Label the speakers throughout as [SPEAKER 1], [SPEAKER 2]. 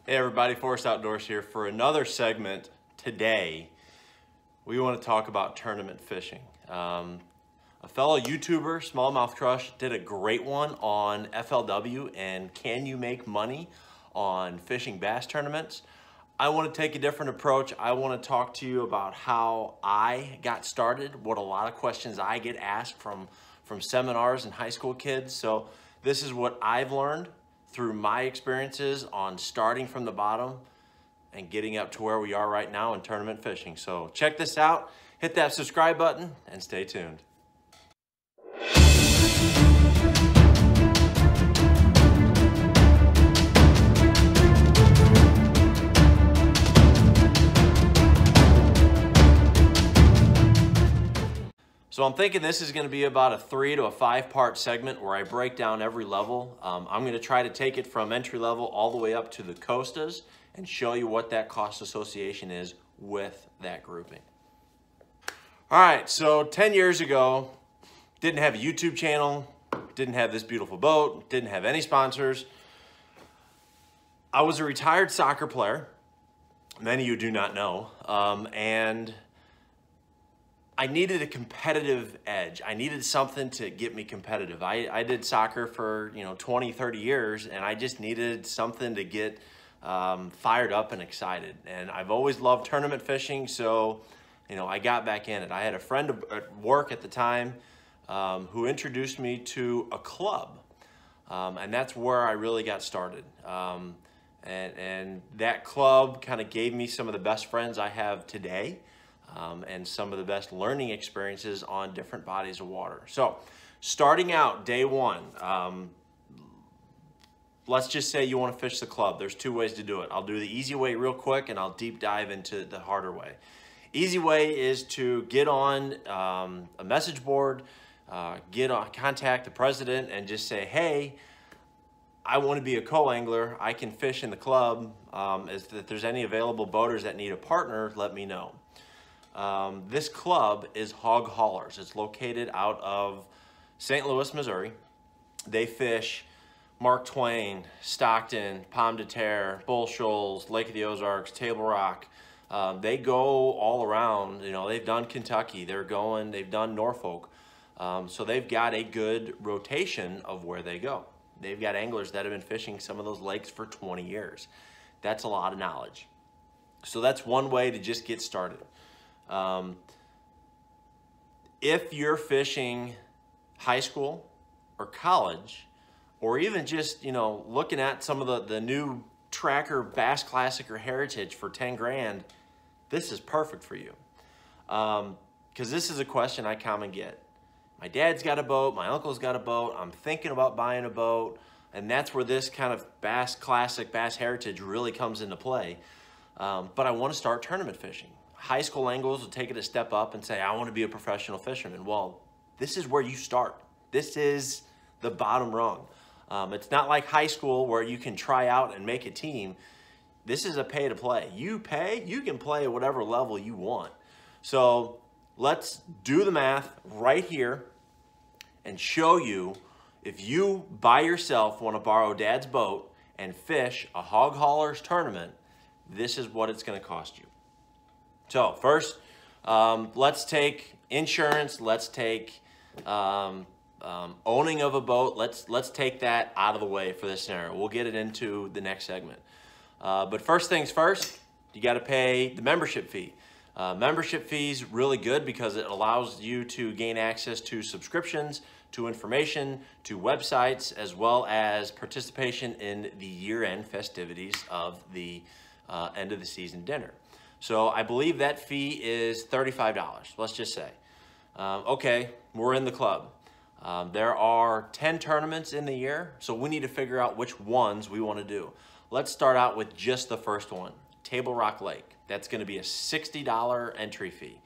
[SPEAKER 1] Hey everybody, Forrest Outdoors here for another segment today. We want to talk about tournament fishing. A fellow YouTuber, Smallmouth Crush, did a great one on FLW and can you make money on fishing bass tournaments. I want to take a different approach. I want to talk to you about how I got started, what a lot of questions I get asked from seminars and high school kids. So this is what I've learned through my experiences on starting from the bottom and getting up to where we are right now in tournament fishing. So check this out, hit that subscribe button and stay tuned. So I'm thinking this is going to be about a 3 to 5 part segment where I break down every level. I'm going to try to take it from entry level all the way up to the Costas and show you what that cost association is with that grouping. All right, so 10 years ago, didn't have a YouTube channel, didn't have this beautiful boat, didn't have any sponsors. I was a retired soccer player, many of you do not know, and I needed a competitive edge. I needed something to get me competitive. I did soccer for 20, 30 years, and I just needed something to get fired up and excited. And I've always loved tournament fishing, so I got back in it. I had a friend at work at the time who introduced me to a club, and that's where I really got started. And that club kind of gave me some of the best friends I have today. And some of the best learning experiences on different bodies of water. So starting out day one, let's just say you want to fish the club. There's 2 ways to do it. I'll do the easy way real quick and I'll deep dive into the harder way. Easy way is to get on a message board, contact the president and just say, hey, I want to be a co-angler. I can fish in the club. If there's any available boaters that need a partner, let me know. This club is Hog Haulers. It's located out of St. Louis, Missouri. They fish Mark Twain, Stockton, Pomme de Terre, Bull Shoals, Lake of the Ozarks, Table Rock. They go all around. They've done Kentucky. They've done Norfolk. So they've got a good rotation of where they go. They've got anglers that have been fishing some of those lakes for 20 years. That's a lot of knowledge. So that's one way to just get started. If you're fishing high school or college, or even just, looking at some of the new Tracker Bass Classic or Heritage for 10 grand, this is perfect for you. Because this is a question I commonly get. My dad's got a boat, my uncle's got a boat, I'm thinking about buying a boat, and that's where this kind of Bass Classic, Bass Heritage really comes into play. But I want to start tournament fishing. High school anglers will take it a step up and say, I want to be a professional fisherman. Well, this is where you start. This is the bottom rung. It's not like high school where you can try out and make a team. This is a pay to play. You pay, you can play at whatever level you want. So let's do the math right here and show you if you by yourself want to borrow dad's boat and fish a Hog Haulers tournament, this is what it's going to cost you. So first, let's take insurance. Let's take owning of a boat. Let's take that out of the way for this scenario. We'll get it into the next segment. But first things first, you got to pay the membership fee. Membership fee is really good because it allows you to gain access to subscriptions, to information, to websites, as well as participation in the year-end festivities of the end of the season dinner. So I believe that fee is $35, let's just say. Okay, we're in the club. There are 10 tournaments in the year, so we need to figure out which ones we want to do. Let's start out with just the first one, Table Rock Lake. That's going to be a $60 entry fee.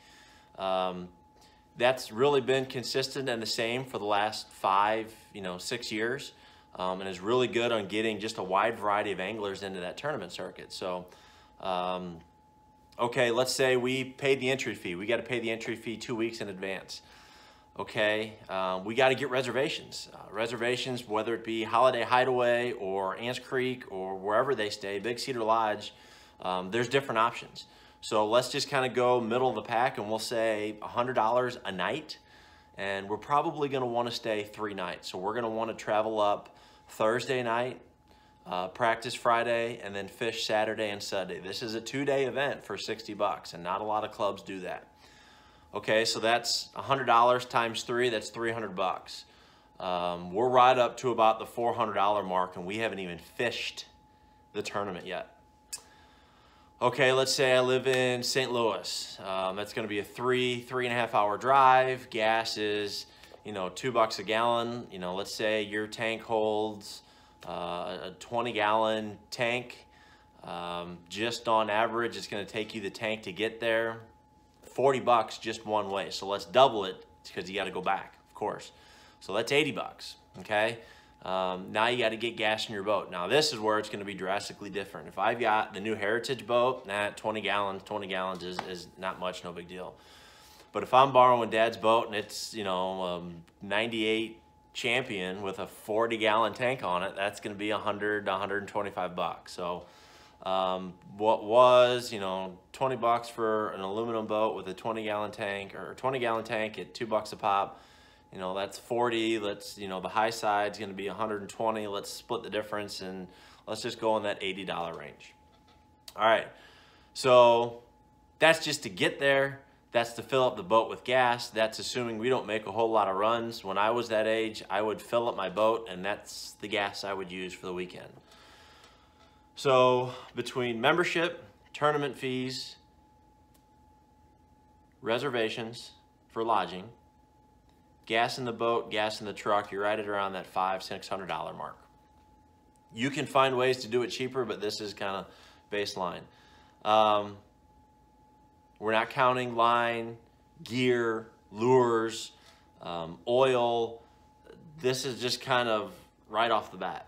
[SPEAKER 1] That's really been consistent and the same for the last 6 years, and is really good on getting just a wide variety of anglers into that tournament circuit. So okay, let's say we paid the entry fee. We got to pay the entry fee 2 weeks in advance. okay, we got to get reservations. Reservations, whether it be Holiday Hideaway or Ants Creek or wherever they stay, Big Cedar Lodge, there's different options. So let's just kind of go middle of the pack, and we'll say $100 a night. And we're probably going to want to stay 3 nights. So we're going to want to travel up Thursday night, practice Friday, and then fish Saturday and Sunday. This is a 2-day event for 60 bucks, and not a lot of clubs do that. Okay, so that's $100 times 3, that's 300 bucks. We're right up to about the $400 mark, and we haven't even fished the tournament yet. Okay, let's say I live in St. Louis. That's gonna be a 3.5 hour drive. Gas is, $2 a gallon. Let's say your tank holds a 20-gallon tank. Just on average, it's gonna take you the tank to get there 40 bucks just one way. So let's double it because you gotta go back, of course. So that's 80 bucks, okay? Now you got to get gas in your boat. Now this is where it's going to be drastically different. If I've got the new Heritage boat, 20 gallons is not much, no big deal. But if I'm borrowing Dad's boat and it's, 98 Champion with a 40-gallon tank on it, that's going to be 100 to 125 bucks. So what was, 20 bucks for an aluminum boat with a 20-gallon tank, or a 20-gallon tank at $2 a pop, that's 40. Let's, the high side's going to be 120. Let's split the difference and let's just go in that $80 range. All right. So that's just to get there. That's to fill up the boat with gas. That's assuming we don't make a whole lot of runs. When I was that age, I would fill up my boat, and that's the gas I would use for the weekend. So between membership, tournament fees, reservations for lodging, gas in the boat, gas in the truck, you're right at around that $500–600 mark. You can find ways to do it cheaper, but this is kind of baseline. We're not counting line, gear, lures, oil. This is just kind of right off the bat.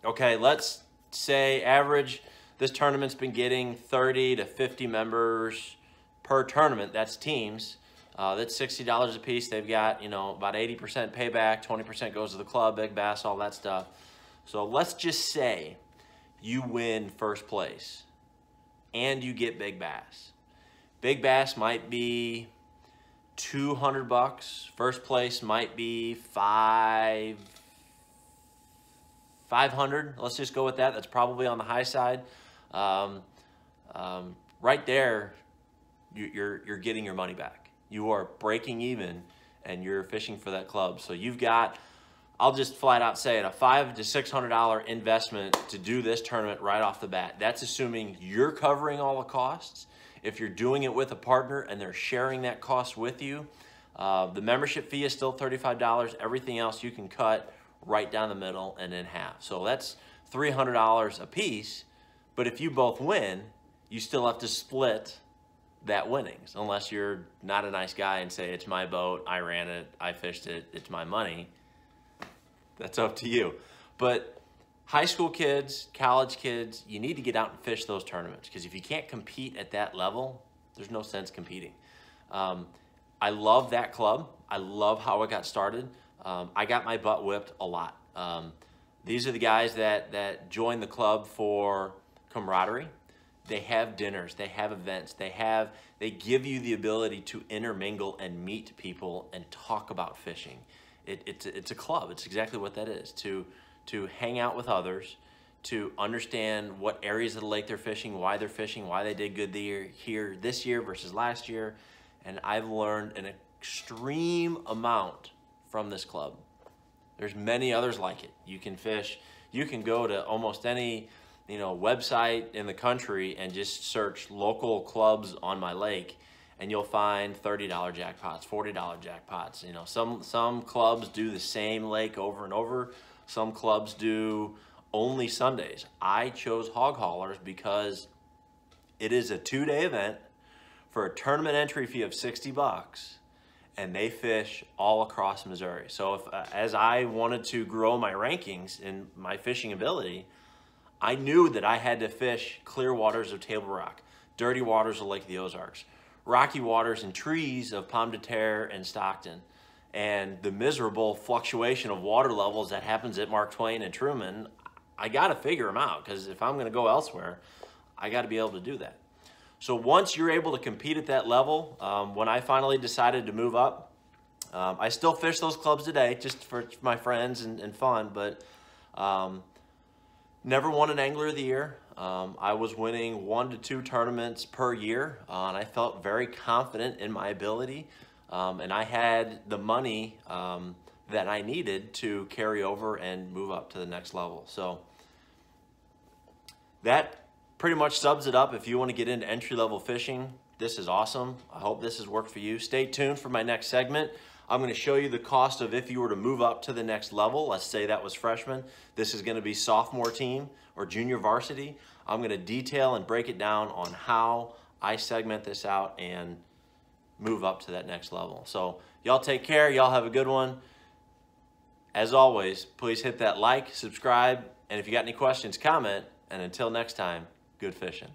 [SPEAKER 1] Okay, let's say average, this tournament's been getting 30 to 50 members per tournament. That's teams. That's $60 a piece. They've got, about 80% payback, 20% goes to the club, big bass, all that stuff. So let's just say you win first place and you get big bass. Big bass might be 200 bucks. First place might be 500. Let's just go with that. That's probably on the high side. Right there, you're getting your money back. You are breaking even, and you're fishing for that club. So you've got, I'll just flat out say it, a $500 to $600 investment to do this tournament right off the bat. That's assuming you're covering all the costs. If you're doing it with a partner and they're sharing that cost with you, the membership fee is still $35. Everything else you can cut right down the middle and in half. So that's $300 a piece. But if you both win, you still have to split that winnings, unless you're not a nice guy and say, it's my boat, I ran it, I fished it, it's my money. That's up to you. But high school kids, college kids, you need to get out and fish those tournaments, because if you can't compete at that level, there's no sense competing. I love that club. I love how it got started. I got my butt whipped a lot. These are the guys that joined the club for camaraderie. They have dinners, they have events, they give you the ability to intermingle and meet people and talk about fishing. It's a club. It's exactly what that is. To hang out with others, to understand what areas of the lake they're fishing, why they did good here this year versus last year. And I've learned an extreme amount from this club. There's many others like it. You can fish, you can go to almost any website in the country and just search local clubs on my lake, and you'll find $30 jackpots, $40 jackpots. Some clubs do the same lake over and over. Some clubs do only Sundays. I chose Hog Haulers because it is a 2-day event for a tournament entry fee of 60 bucks, and they fish all across Missouri. So if as I wanted to grow my rankings and my fishing ability, I knew that I had to fish clear waters of Table Rock, dirty waters of Lake of the Ozarks, rocky waters and trees of Pomme de Terre and Stockton. and the miserable fluctuation of water levels that happens at Mark Twain and Truman, I got to figure them out, because if I'm going to go elsewhere, I got to be able to do that. So once you're able to compete at that level, when I finally decided to move up, I still fish those clubs today just for my friends and fun, but never won an Angler of the Year. I was winning 1 to 2 tournaments per year, and I felt very confident in my ability, and I had the money that I needed to carry over and move up to the next level. So that pretty much subs it up. If you want to get into entry-level fishing, this is awesome. I hope this has worked for you. Stay tuned for my next segment. I'm going to show you the cost of if you were to move up to the next level. Let's say that was freshman. This is going to be sophomore team or junior varsity. I'm going to detail and break it down on how I segment this out and move up to that next level. So y'all take care. Y'all have a good one. As always, please hit that like, subscribe, and if you got any questions, comment. And until next time, good fishing.